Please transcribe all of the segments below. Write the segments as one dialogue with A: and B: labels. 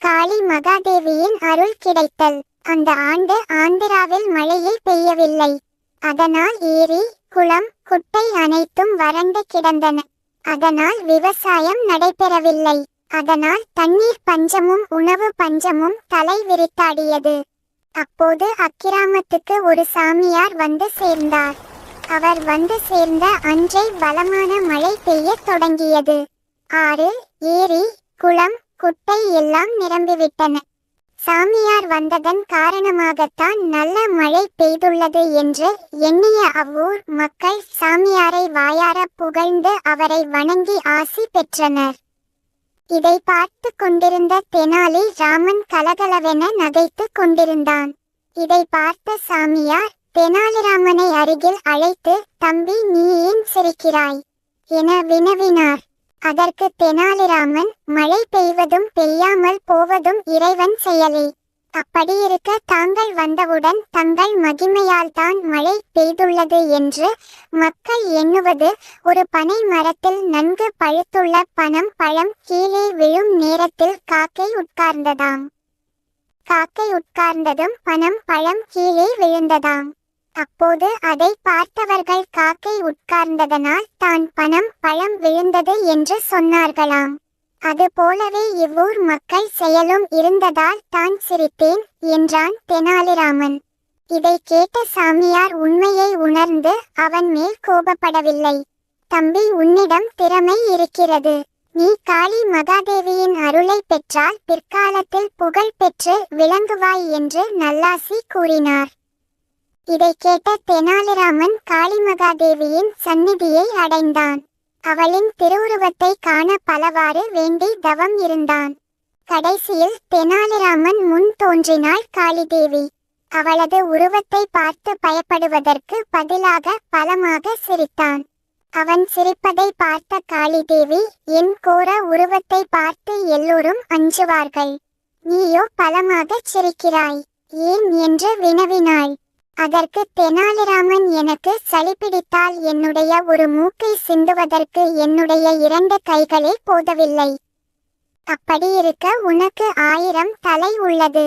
A: காளி மகாதேவியின் அருள் கிடைத்தல். அந்த ஆண்டு ஆந்திராவில் மழையே பெய்யவில்லை. அதனால் ஏரி, குளம், குட்டை அனைத்தும் வறண்டு கிடந்தன. அதனால் விவசாயம் நடைபெறவில்லை. அதனால் தண்ணீர் பஞ்சமும் உணவு பஞ்சமும் தலை விரித்தாடியது. அப்போது அக்கிராமத்துக்கு ஒரு சாமியார் வந்து சேர்ந்தார். அவர் வந்து சேர்ந்த அன்றே பலமான மழை பெய்யத் தொடங்கியது. ஆறு, ஏரி, குளம், குட்டை எல்லாம் நிரம்பிவிட்டன. சாமியார் வந்ததன் காரணமாகத்தான் நல்ல மழை பெய்துள்ளது என்று எண்ணிய அவ்வூர் மக்கள் சாமியாரை வாயார புகழ்ந்து அவரை வணங்கி ஆசி பெற்றனர். இதை பார்த்து கொண்டிருந்த தெனாலி ராமன் கலகலவென நகைத்து கொண்டிருந்தான். இதை பார்த்த சாமியார் தெனாலிராமனை அருகில் அழைத்து, "தம்பி, நீ ஏன் சிரிக்கிறாய்?" என வினவினார். அதற்கு தெனாலிராமன், "மழை பெய்வதும் பெய்யாமல் போவதும் இறைவன் செயலே. அப்படியிருக்க தாங்கள் வந்தவுடன் தங்கள் மகிமையால் தான் மழை பெய்துள்ளது என்று மக்கள் எண்ணுவது, ஒரு பனை மரத்தில் நன்கு பழுத்துள்ள பனம் பழம் கீழே விழும் நேரத்தில் காக்கை உட்கார்ந்ததாம். காக்கை உட்கார்ந்ததும் பனம் பழம் கீழே விழுந்ததாம். அப்போது அதை பார்த்தவர்கள் காக்கை உட்கார்ந்ததனால் தான் பனம் பழம் விழுந்தது என்று சொன்னார்களாம். அதுபோலவே இவ்வூர் மக்கள் செயலும் இருந்ததால் தான் சிரித்தேன்" என்றான் தெனாலிராமன். இதை கேட்ட சாமியார் உண்மையை உணர்ந்து அவன் மேல் கோபப்படவில்லை. "தம்பி, உன்னிடம் திறமை இருக்கிறது. நீ காளி மகாதேவியின் அருளை பெற்றால் பிற்காலத்தில் புகழ் பெற்று விளங்குவாய்" என்று நல்லாசி கூறினார். இதை கேட்ட தெனாலிராமன் காளிமகாதேவியின் சந்நிதியை அடைந்தான். அவளின் திருவுருவத்தை காண பலவாறு வேண்டி தவம் இருந்தான். கடைசியில் தெனாலிராமன் முன் தோன்றினாள் காளிதேவி. அவளது உருவத்தை பார்த்து பயப்படுவதற்கு பதிலாக பலமாக சிரித்தான். அவன் சிரிப்பதை பார்த்த காளிதேவி, "என் கோர உருவத்தை பார்த்து எல்லோரும் அஞ்சுவார்கள். நீயோ பலமாகச் சிரிக்கிறாய், ஏன்?" என்று வினவினாள். அதற்கு தெனாலிராமன், "எனக்கு சளி பிடித்தால் என்னுடைய ஒரு மூக்கை சிந்துவதற்கு என்னுடைய 2 கைகளே போதவில்லை. அப்படியிருக்க உனக்கு 1000 தலை உள்ளது.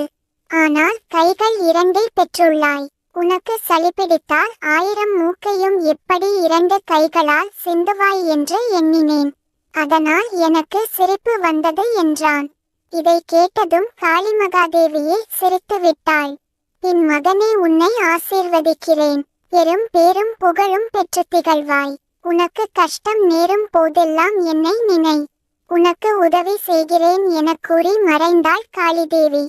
A: ஆனால் கைகள் 2 பெற்றுள்ளாய். உனக்கு சளி பிடித்தால் 1000 மூக்கையும் எப்படி 2 கைகளால் சிந்துவாய் என்று எண்ணினேன். அதனால் எனக்கு சிரிப்பு வந்தது" என்றான். இதை கேட்டதும் காளிமகாதேவியே சிரித்து விட்டாள். "பின் மகனே, உன்னை ஆசீர்வதிக்கிறேன். பெரும் பேரும் புகழும் பெற்று திகழ்வாய். உனக்கு கஷ்டம் நேரும் போதெல்லாம் என்னை நினை. உனக்கு உதவி செய்கிறேன்" எனக் கூறி மறைந்தாள் காளிதேவி.